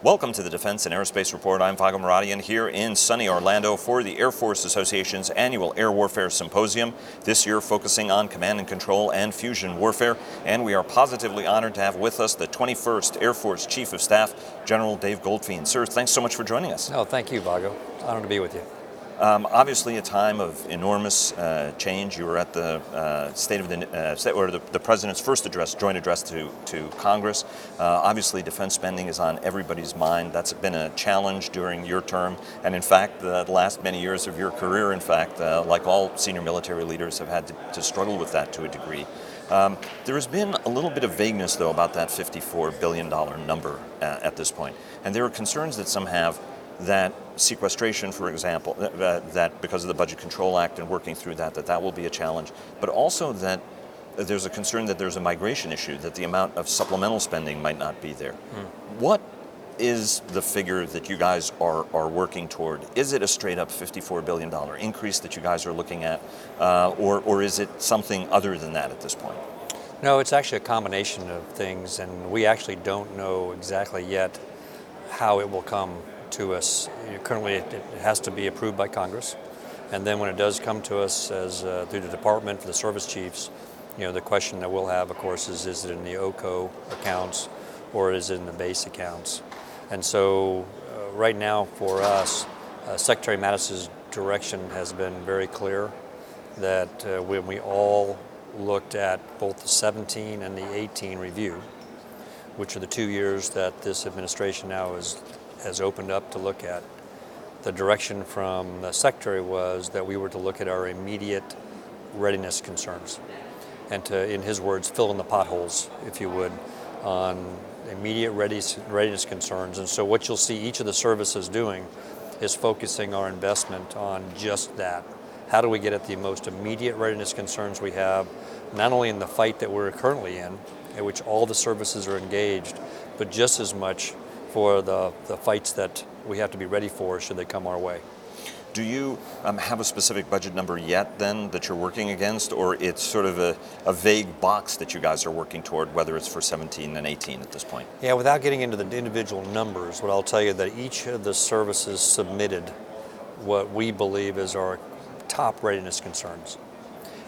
Welcome to the Defense and Aerospace Report. I'm Vago Muradian here in sunny Orlando for the Air Force Association's annual Air Warfare Symposium, this year focusing on command and control and fusion warfare. And we are positively honored to have with us the 21st Air Force Chief of Staff, General Dave Goldfein. Sir, thanks so much for joining us. No, thank you, Vago. Honored to be with you. Obviously a time of enormous change. You were at the the President's first address, joint address to Congress. Obviously defense spending is on everybody's mind. That's been a challenge during your term, and in fact the last many years of your career, in fact, like all senior military leaders have had to struggle with that to a degree. There has been a little bit of vagueness though about that $54 billion number at this point, and there are concerns that some have that sequestration, for example, that because of the Budget Control Act and working through that will be a challenge, but also that there's a concern that there's a migration issue, that the amount of supplemental spending might not be there. What is the figure that you guys are working toward? Is it a straight up $54 billion increase that you guys are looking at, or is it something other than that at this point? No, it's actually a combination of things, and we actually don't know exactly yet how it will come to us. Currently it has to be approved by Congress, and then when it does come to us as through the department for the service chiefs, the question that we'll have, of course, is it in the OCO accounts or is it in the base accounts? And so right now for us, Secretary Mattis's direction has been very clear that when we all looked at both the 17 and the 18 review, which are the 2 years that this administration now has opened up to look at, the direction from the Secretary was that we were to look at our immediate readiness concerns and to, in his words, fill in the potholes, if you would, on immediate readiness concerns. And so what you'll see each of the services doing is focusing our investment on just that. How do we get at the most immediate readiness concerns we have, not only in the fight that we're currently in which all the services are engaged, but just as much for the fights that we have to be ready for should they come our way. Do you have a specific budget number yet then that you're working against, or it's sort of a vague box that you guys are working toward, whether it's for 17 and 18 at this point? Yeah, without getting into the individual numbers, what I'll tell you that each of the services submitted what we believe is our top readiness concerns.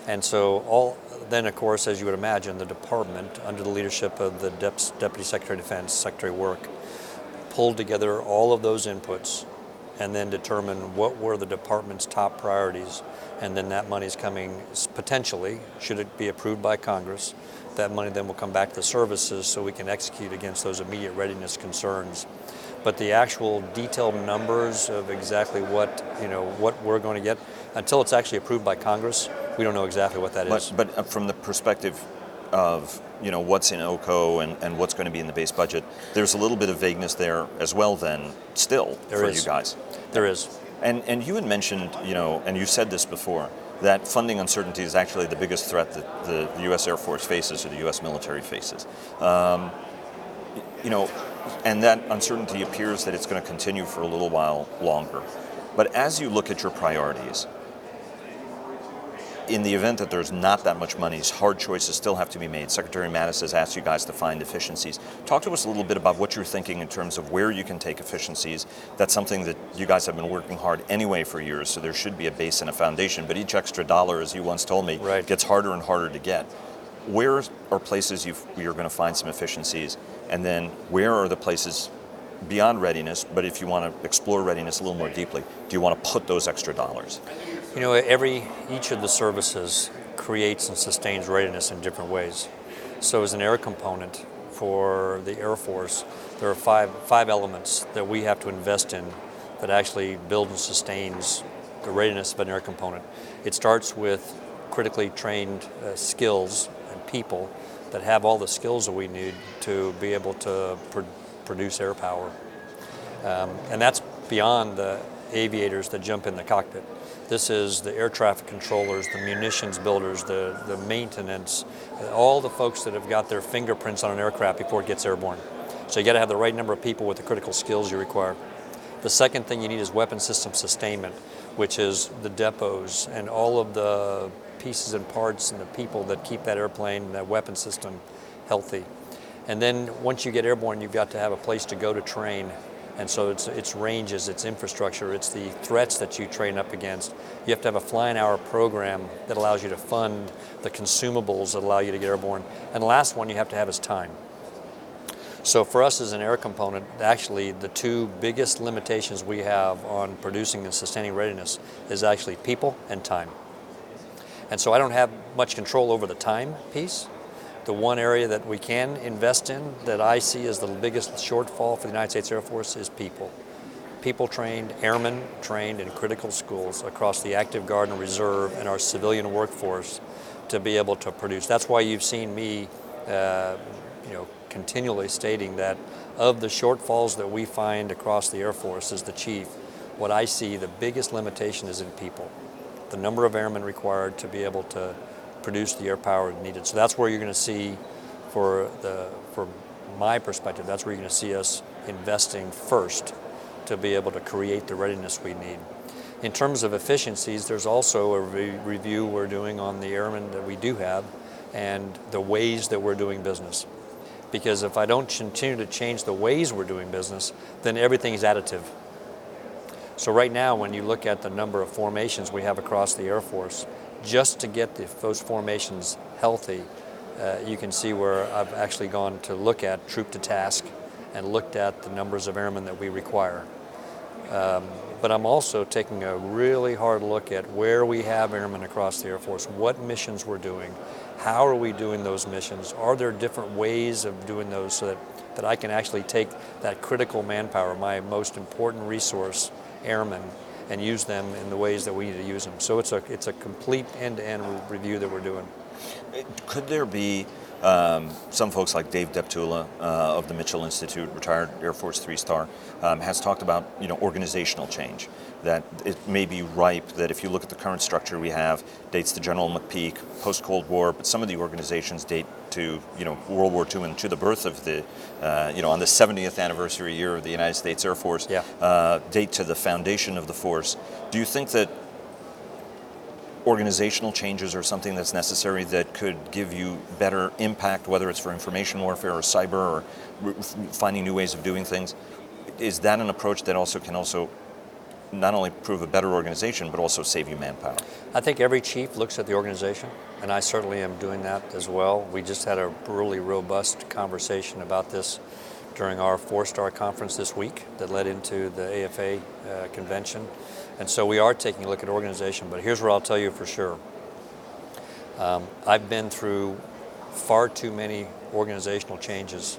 And so then of course, as you would imagine, the department under the leadership of the Deputy Secretary of Defense, Secretary of Work, pulled together all of those inputs and then determine what were the department's top priorities, and then that money is coming potentially, should it be approved by Congress, that money then will come back to the services so we can execute against those immediate readiness concerns. But the actual detailed numbers of exactly what we're going to get, until it's actually approved by Congress, we don't know exactly what that is. But from the perspective of what's in OCO and what's going to be in the base budget, there's a little bit of vagueness there as well then still for you guys. There is. And you had mentioned, and you said this before, that funding uncertainty is actually the biggest threat that the U.S. Air Force faces or the U.S. military faces. And that uncertainty appears that it's going to continue for a little while longer. But as you look at your priorities, in the event that there's not that much money, hard choices still have to be made. Secretary Mattis has asked you guys to find efficiencies. Talk to us a little bit about what you're thinking in terms of where you can take efficiencies. That's something that you guys have been working hard anyway for years, so there should be a base and a foundation. But each extra dollar, as you once told me, gets harder and harder to get. Where are places you're going to find some efficiencies? And then where are the places beyond readiness, but if you want to explore readiness a little more deeply, do you want to put those extra dollars? Each of the services creates and sustains readiness in different ways. So as an air component for the Air Force, there are five elements that we have to invest in that actually build and sustains the readiness of an air component. It starts with critically trained skills and people that have all the skills that we need to be able to produce air power. And that's beyond the aviators that jump in the cockpit. This is the air traffic controllers, the munitions builders, the maintenance, all the folks that have got their fingerprints on an aircraft before it gets airborne. So you got to have the right number of people with the critical skills you require. The second thing you need is weapon system sustainment, which is the depots and all of the pieces and parts and the people that keep that airplane, that weapon system healthy. And then once you get airborne, you've got to have a place to go to train. And so it's ranges, it's infrastructure, it's the threats that you train up against. You have to have a flying hour program that allows you to fund the consumables that allow you to get airborne. And the last one you have to have is time. So for us as an air component, actually the two biggest limitations we have on producing and sustaining readiness is actually people and time. And so I don't have much control over the time piece. The one area that we can invest in that I see as the biggest shortfall for the United States Air Force is people. People trained, airmen trained in critical schools across the active guard and reserve and our civilian workforce to be able to produce. That's why you've seen me continually stating that of the shortfalls that we find across the Air Force as the chief, what I see the biggest limitation is in people. The number of airmen required to be able to produce the air power needed. So that's where you're going to see, from my perspective, that's where you're going to see us investing first to be able to create the readiness we need. In terms of efficiencies, there's also a review we're doing on the airmen that we do have and the ways that we're doing business. Because if I don't continue to change the ways we're doing business, then everything is additive. So right now, when you look at the number of formations we have across the Air Force, just to get those formations healthy, you can see where I've actually gone to look at troop to task and looked at the numbers of airmen that we require. But I'm also taking a really hard look at where we have airmen across the Air Force, what missions we're doing, how are we doing those missions, are there different ways of doing those so that I can actually take that critical manpower, my most important resource, airmen, and use them in the ways that we need to use them. So it's a complete end-to-end review that we're doing. Could there be some folks like Dave Deptula of the Mitchell Institute, retired Air Force 3-star, has talked about organizational change, that it may be ripe that if you look at the current structure we have, dates to General McPeak, post-Cold War, but some of the organizations date to World War II and to the birth of the on the 70th anniversary year of the United States Air Force, date to the foundation of the force. Do you think that organizational changes are something that's necessary that could give you better impact, whether it's for information warfare or cyber or finding new ways of doing things? Is that an approach that can not only prove a better organization, but also save you manpower? I think every chief looks at the organization, and I certainly am doing that as well. We just had a really robust conversation about this during our 4-star conference this week that led into the AFA convention. And so we are taking a look at organization, but here's what I'll tell you for sure. I've been through far too many organizational changes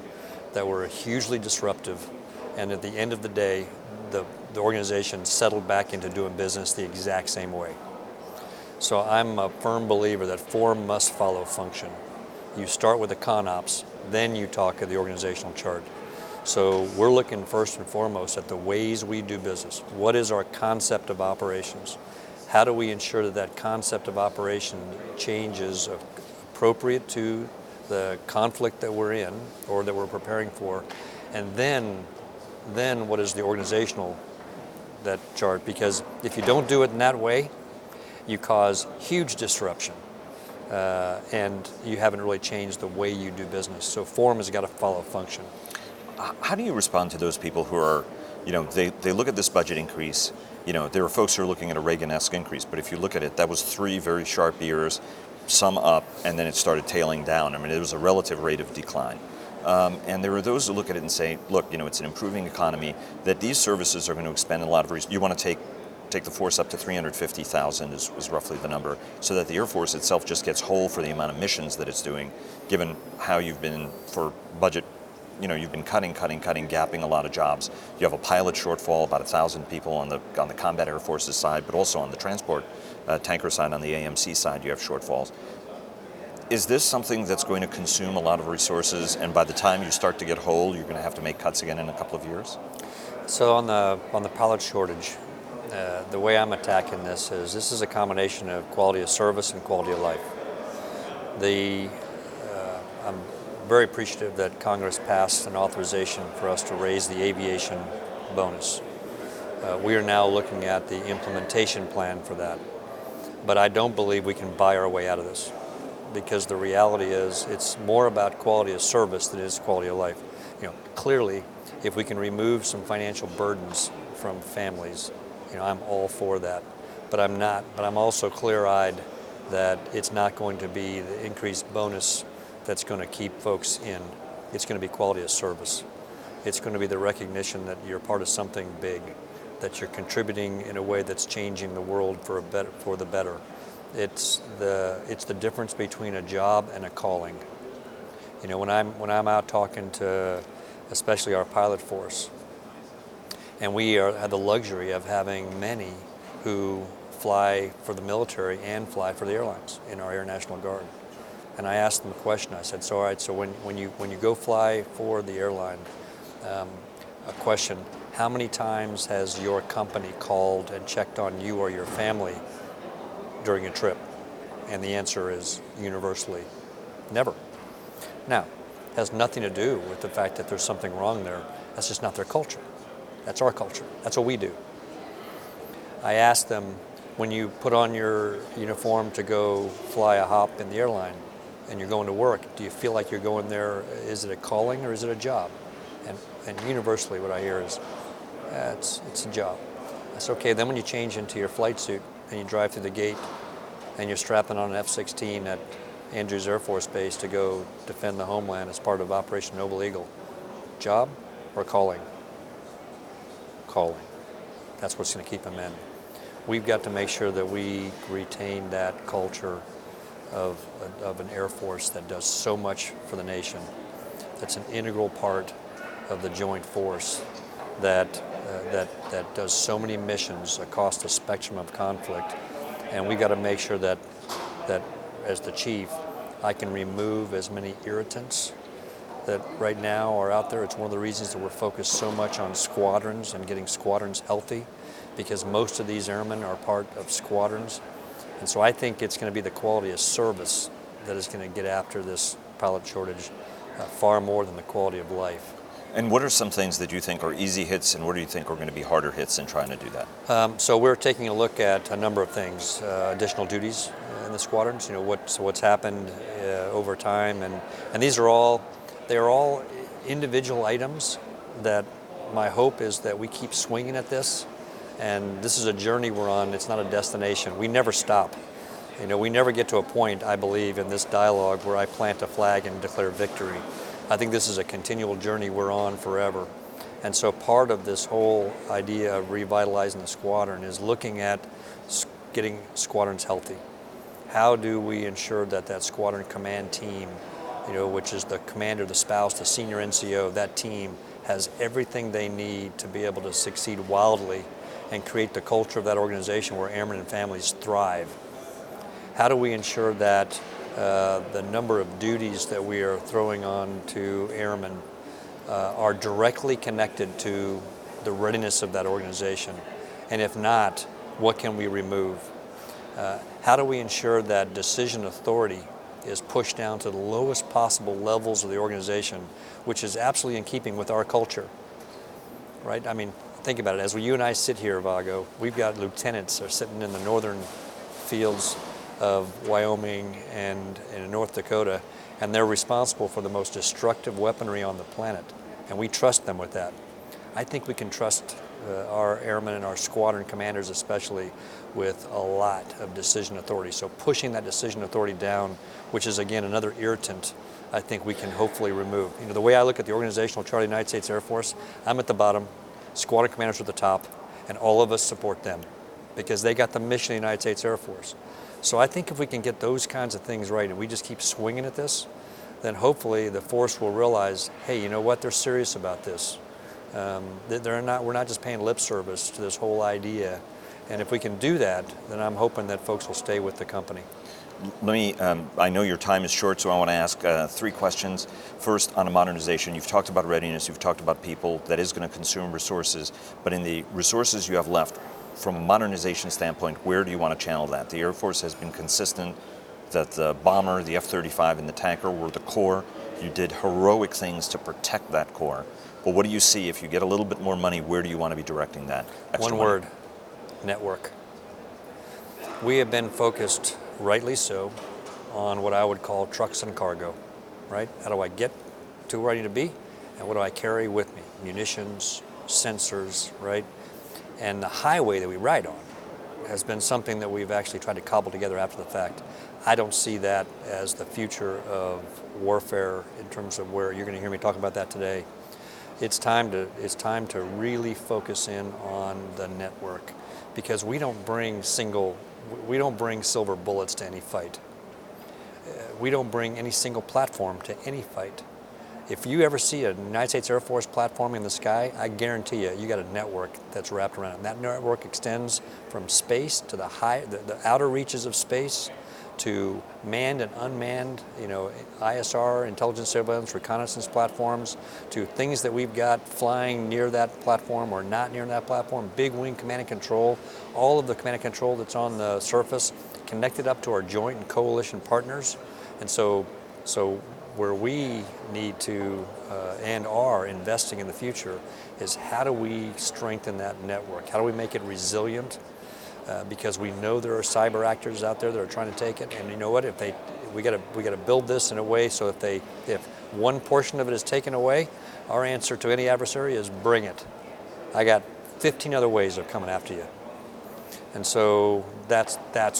that were hugely disruptive, and at the end of the day, the organization settled back into doing business the exact same way. So I'm a firm believer that form must follow function. You start with the ConOps, then you talk of the organizational chart. So we're looking first and foremost at the ways we do business. What is our concept of operations? How do we ensure that concept of operation change is appropriate to the conflict that we're in or that we're preparing for? And then what is the organizational chart? Because if you don't do it in that way, you cause huge disruption. And you haven't really changed the way you do business. So form has got to follow function. How do you respond to those people who are, they look at this budget increase, there are folks who are looking at a Reagan-esque increase, but if you look at it, that was 3 very sharp years, some up, and then it started tailing down. I mean, it was a relative rate of decline. And there are those who look at it and say, look, it's an improving economy, that these services are going to expend a lot of resources. You want to take the force up to 350,000 is roughly the number, so that the Air Force itself just gets whole for the amount of missions that it's doing, given how you've been, for budget, you've been cutting, gapping a lot of jobs. You have a pilot shortfall, about 1,000 people on the combat air forces side, but also on the transport tanker side, on the AMC side, you have shortfalls. Is this something that's going to consume a lot of resources, and by the time you start to get whole, you're going to have to make cuts again in a couple of years? So on the pilot shortage, the way I'm attacking this is a combination of quality of service and quality of life. I'm very appreciative that Congress passed an authorization for us to raise the aviation bonus. We are now looking at the implementation plan for that. But I don't believe we can buy our way out of this. because the reality is it's more about quality of service than it is quality of life. Clearly, if we can remove some financial burdens from families, I'm all for that. But I'm also clear-eyed that it's not going to be the increased bonus that's going to keep folks in. It's going to be quality of service. It's going to be the recognition that you're part of something big, that you're contributing in a way that's changing the world for the better. It's the difference between a job and a calling. When I'm out talking to, especially our pilot force, and we have the luxury of having many who fly for the military and fly for the airlines in our Air National Guard. And I asked them a question. I said, all right, so when you go fly for the airline, a question, how many times has your company called and checked on you or your family during a trip? And the answer is universally, never. Now, it has nothing to do with the fact that there's something wrong there. That's just not their culture. That's our culture. That's what we do. I asked them, when you put on your uniform to go fly a hop in the airline and you're going to work, do you feel like you're going there, is it a calling or is it a job? And universally what I hear is, it's a job. That's okay. Then when you change into your flight suit and you drive through the gate and you're strapping on an F-16 at Andrews Air Force Base to go defend the homeland as part of Operation Noble Eagle, job or calling? Calling. That's what's going to keep them in. We've got to make sure that we retain that culture of an Air Force that does so much for the nation. That's an integral part of the joint force that does so many missions across the spectrum of conflict. And we've got to make sure that as the chief, I can remove as many irritants that right now are out there. It's one of the reasons that we're focused so much on squadrons and getting squadrons healthy, because most of these airmen are part of squadrons. And so I think it's going to be the quality of service that is going to get after this pilot shortage far more than the quality of life. And what are some things that you think are easy hits, and what do you think are going to be harder hits in trying to do that? So we're taking a look at a number of things, additional duties in the squadrons. What's happened over time, and these are all individual items that my hope is that we keep swinging at this. And this is a journey we're on. It's not a destination. We never stop. We never get to a point, I believe, in this dialogue where I plant a flag and declare victory. I think this is a continual journey we're on forever. And so part of this whole idea of revitalizing the squadron is looking at getting squadrons healthy. How do we ensure that squadron command team, which is the commander, the spouse, the senior NCO, that team has everything they need to be able to succeed wildly and create the culture of that organization where airmen and families thrive? How do we ensure that the number of duties that we are throwing on to airmen are directly connected to the readiness of that organization? And if not, what can we remove? How do we ensure that decision authority is pushed down to the lowest possible levels of the organization, which is absolutely in keeping with our culture, right? I mean, think about it. As you and I sit here, Vago, we've got lieutenants that are sitting in the northern fields of Wyoming and in North Dakota, and they're responsible for the most destructive weaponry on the planet, and we trust them with that. I think we can trust our airmen and our squadron commanders especially with a lot of decision authority. So pushing that decision authority down, which is again another irritant, I think we can hopefully remove. The way I look at the organizational chart of the United States Air Force, I'm at the bottom, squadron commanders are at the top, and all of us support them because they got the mission of the United States Air Force. So I think if we can get those kinds of things right and we just keep swinging at this, then hopefully the force will realize, hey, you know what, they're serious about this. We're not just paying lip service to this whole idea. And if we can do that, then I'm hoping that folks will stay with the company. Let me, I know your time is short, so I want to ask 3 questions. First, on a modernization, you've talked about readiness, you've talked about people, that is going to consume resources, but in the resources you have left, from a modernization standpoint, where do you want to channel that? The Air Force has been consistent that the bomber, the F-35, and the tanker were the core. You did heroic things to protect that core. But what do you see if you get a little bit more money, where do you want to be directing that extra money? One word, network. We have been focused, rightly so, on what I would call trucks and cargo, right? How do I get to where I need to be, and what do I carry with me? Munitions, sensors, right? And the highway that we ride on has been something that we've actually tried to cobble together after the fact. I don't see that as the future of warfare in terms of where you're going to hear me talk about that today. It's time to really focus in on the network, because we don't bring silver bullets to any fight. We don't bring any single platform to any fight. If you ever see a United States Air Force platform in the sky, I guarantee you got a network that's wrapped around it. And that network extends from space to the outer reaches of space, to manned and unmanned, ISR, intelligence, surveillance, reconnaissance platforms, to things that we've got flying near that platform or not near that platform, big wing command and control, all of the command and control that's on the surface, connected up to our joint and coalition partners. And so where we need to and are investing in the future is, how do we strengthen that network? How do we make it resilient? Because we know there are cyber actors out there that are trying to take it, and you know what? We got to build this in a way so if one portion of it is taken away, our answer to any adversary is bring it. I got 15 other ways of coming after you. And so that's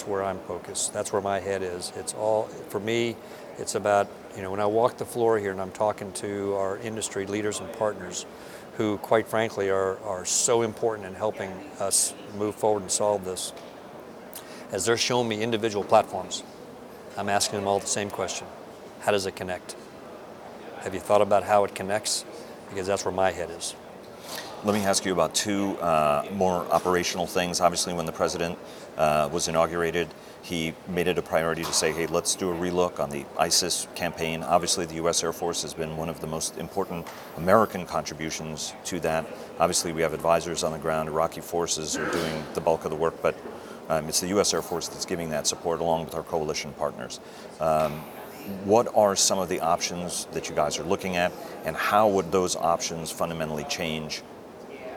where I'm focused. That's where my head is. It's all, for me, it's about, when I walk the floor here and I'm talking to our industry leaders and partners who, quite frankly, are so important in helping us move forward and solve this. As they're showing me individual platforms, I'm asking them all the same question. How does it connect? Have you thought about how it connects? Because that's where my head is. Let me ask you about two more operational things. Obviously, when the president was inaugurated, he made it a priority to say, hey, let's do a relook on the ISIS campaign. Obviously, the U.S. Air Force has been one of the most important American contributions to that. Obviously, we have advisors on the ground. Iraqi forces are doing the bulk of the work, but it's the U.S. Air Force that's giving that support along with our coalition partners. What are some of the options that you guys are looking at, and how would those options fundamentally change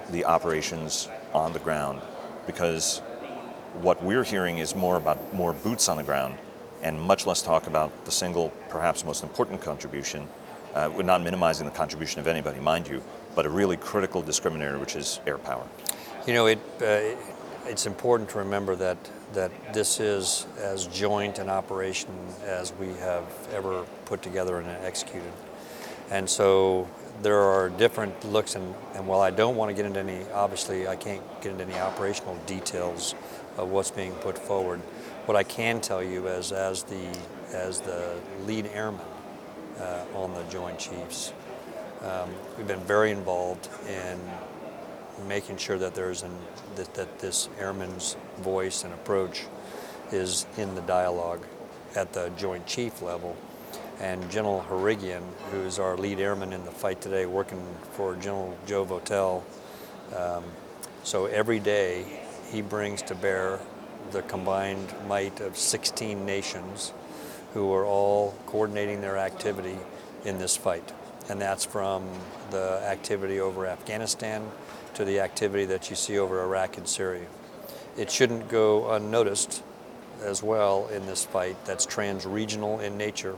the operations on the ground? Because what we're hearing is more about more boots on the ground and much less talk about the single, perhaps most important contribution. We're not minimizing the contribution of anybody, mind you, but a really critical discriminator, which is air power. It's important to remember that this is as joint an operation as we have ever put together and executed. And so there are different looks, and while I don't want to get into obviously I can't get into any operational details of what's being put forward. What I can tell you as the lead airman on the Joint Chiefs, we've been very involved in making sure that that this airman's voice and approach is in the dialogue at the Joint Chief level. And General Harigian, who's our lead airman in the fight today, working for General Joe Votel, so every day he brings to bear the combined might of 16 nations who are all coordinating their activity in this fight. And that's from the activity over Afghanistan to the activity that you see over Iraq and Syria. It shouldn't go unnoticed as well in this fight that's trans-regional in nature,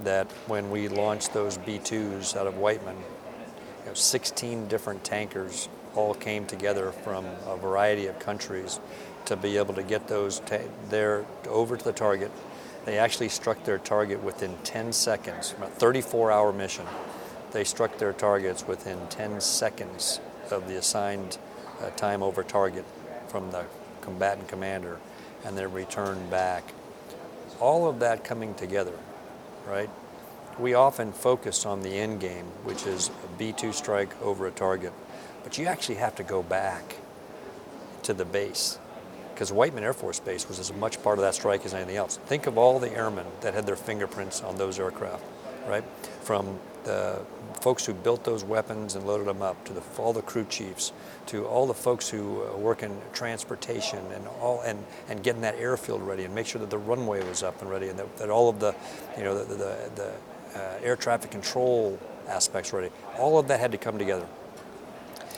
that when we launched those B-2s out of Whiteman, 16 different tankers all came together from a variety of countries to be able to get those there over to the target. They actually struck their target within 10 seconds, a 34-hour mission. They struck their targets within 10 seconds of the assigned time over target from the combatant commander, and then returned back. All of that coming together, right? We often focus on the end game, which is a B-2 strike over a target, but you actually have to go back to the base, because Whiteman Air Force Base was as much part of that strike as anything else. Think of all the airmen that had their fingerprints on those aircraft, right? From the folks who built those weapons and loaded them up, to all the crew chiefs, to all the folks who work in transportation and getting that airfield ready and make sure that the runway was up and ready, and that all of the air traffic control aspects ready. All of that had to come together.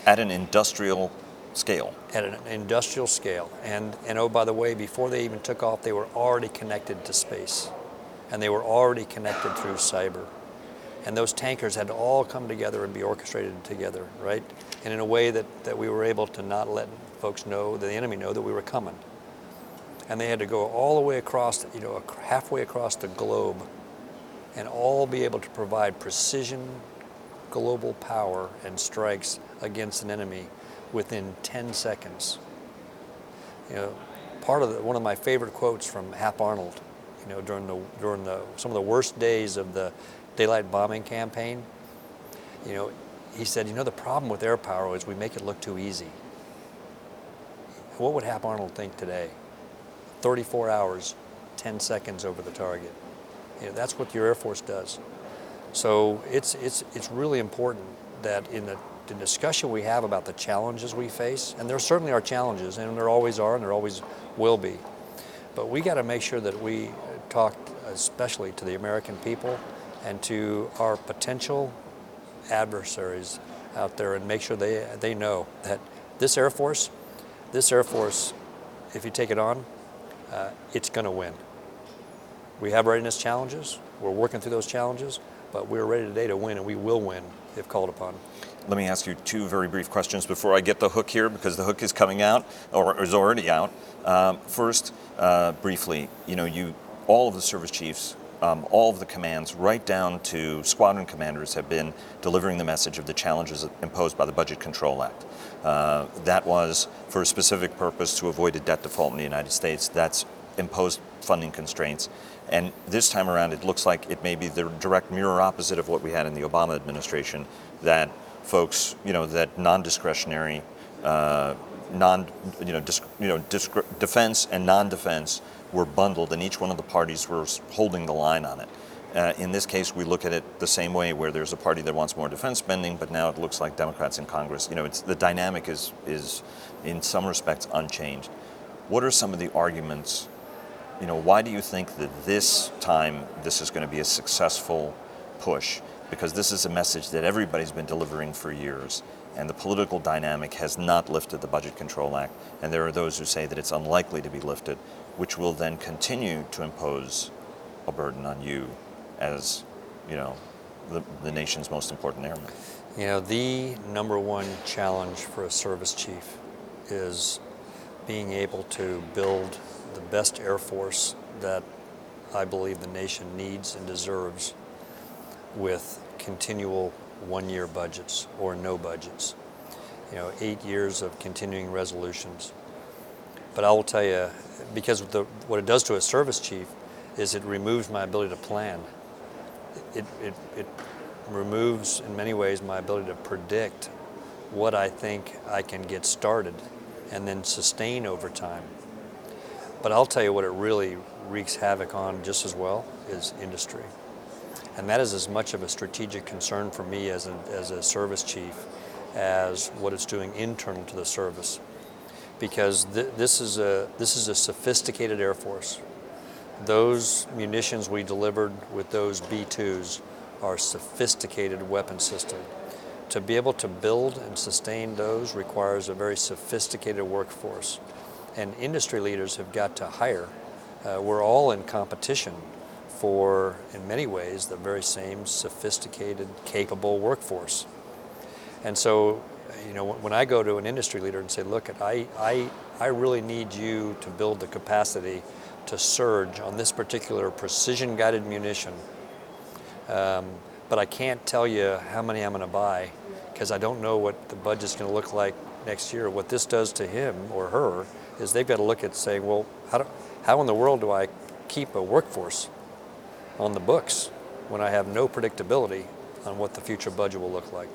At an industrial scale. At an industrial scale. And oh, by the way, before they even took off, they were already connected to space. and they were already connected through cyber. And those tankers had to all come together and be orchestrated together, right? And in a way that we were able to not let folks know, the enemy know that we were coming. And they had to go all the way across, halfway across the globe and all be able to provide precision global power and strikes against an enemy within 10 seconds. One of my favorite quotes from Hap Arnold, during some of the worst days of the daylight bombing campaign, he said, the problem with air power is we make it look too easy. What would Hap Arnold think today? 34 hours, 10 seconds over the target. That's what your Air Force does. So it's really important that in the discussion we have about the challenges we face, and there certainly are challenges, and there always are, and there always will be, but we got to make sure that we talk especially to the American people and to our potential adversaries out there, and make sure they know that this Air Force, if you take it on, it's going to win. We have readiness challenges. We're working through those challenges, but we're ready today to win, and we will win if called upon. Let me ask you two very brief questions before I get the hook here, because the hook is coming out, or is already out. First, briefly, all of the service chiefs, all of the commands, right down to squadron commanders, have been delivering the message of the challenges imposed by the Budget Control Act. That was for a specific purpose, to avoid a debt default in the United States. That's imposed funding constraints. And this time around, it looks like it may be the direct mirror opposite of what we had in the Obama administration, that folks, that non-discretionary, defense and non-defense were bundled, and each one of the parties was holding the line on it. In this case, we look at it the same way, where there's a party that wants more defense spending, but now it looks like Democrats in Congress. The dynamic is in some respects unchanged. What are some of the arguments? Why do you think that this time this is going to be a successful push? Because this is a message that everybody's been delivering for years, and the political dynamic has not lifted the Budget Control Act, and there are those who say that it's unlikely to be lifted, which will then continue to impose a burden on you as, the nation's most important airman. The number one challenge for a service chief is being able to build the best Air Force that I believe the nation needs and deserves, with continual one-year budgets or no budgets. 8 years of continuing resolutions. But I will tell you, because what it does to a service chief is it removes my ability to plan. It removes, in many ways, my ability to predict what I think I can get started and then sustain over time. But I'll tell you what it really wreaks havoc on just as well is industry. And that is as much of a strategic concern for me as a service chief as what it's doing internal to the service. Because this is a sophisticated Air Force. Those munitions we delivered with those B-2s are sophisticated weapon system. To be able to build and sustain those requires a very sophisticated workforce. And industry leaders have got to hire. We're all in competition for, in many ways, the very same sophisticated, capable workforce. And so, when I go to an industry leader and say, look, I really need you to build the capacity to surge on this particular precision-guided munition, but I can't tell you how many I'm going to buy, because I don't know what the budget's going to look like next year. What this does to him or her is they've got to look at saying, well, how in the world do I keep a workforce on the books when I have no predictability on what the future budget will look like?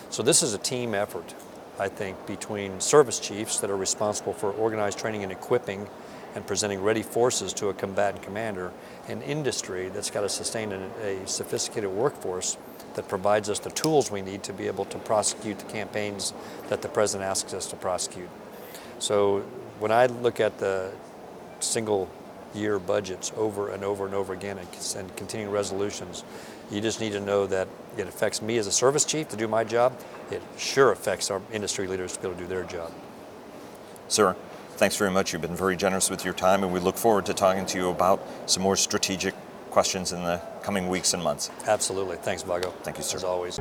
So this is a team effort, I think, between service chiefs that are responsible for organized training and equipping and presenting ready forces to a combatant commander, and industry that's got to sustain a sophisticated workforce that provides us the tools we need to be able to prosecute the campaigns that the President asks us to prosecute. So when I look at the single year budgets over and over and over again and continuing resolutions, you just need to know that it affects me as a service chief to do my job. It sure affects our industry leaders to be able to do their job. Sir, thanks very much. You've been very generous with your time, and we look forward to talking to you about some more strategic questions in the coming weeks and months. Absolutely. Thanks, Vago. Thank you, sir. As always.